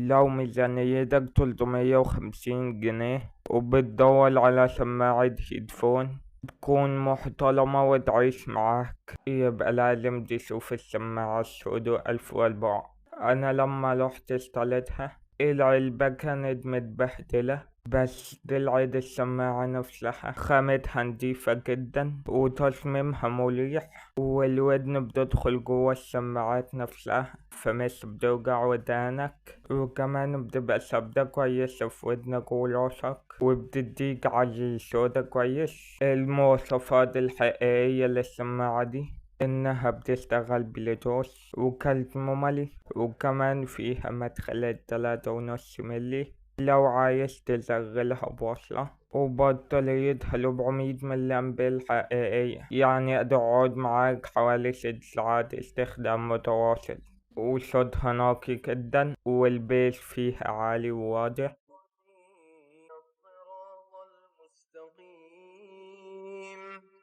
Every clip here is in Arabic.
لو ميزانيتك 350 جنيه وبتدور على سماعة هيدفون تكون محترمة وتعيش معاك، يبقى لازم تشوف السماعة السودو 1004. أنا لما رحت اشتريتها العلبة كانت متبهدلة، بس طلعت السماعة نفسها خامتها نضيفة جدا وتصميمها مريح، والودن بتدخل جوا السماعات نفسها فمش بتوجع ودانك، وكمان بتبقى ثابتة كويسة في ودنك وراسك وبتديك عزل صوت كويس. المواصفات الحقيقية للسماعة دي إنها بتشتغل بلوتوث وكارت مملي، وكمان فيها مدخلات 3.5 ملي لو عايز تشغلها بوصلة، وبطاريتها 400 ملي أمبير حقيقية، يعني تقعد معاك حوالي 6 ساعات استخدام متواصل، وصوتها نقي جدا والبيس فيها عالي وواضح.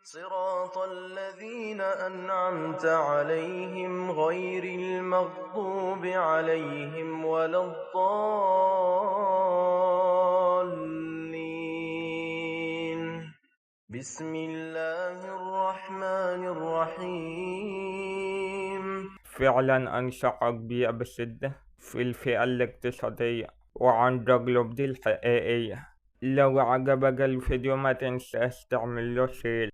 صراط الذين أنعمت عليهم غير المغضوب عليهم ولا الضالين. بسم الله الرحمن الرحيم. فعلا أنصحك بيها بشدة في الفئة الاقتصادية وعن تجربتي الحقيقية. لو عجبك الفيديو ما تنساش تعمل له شير.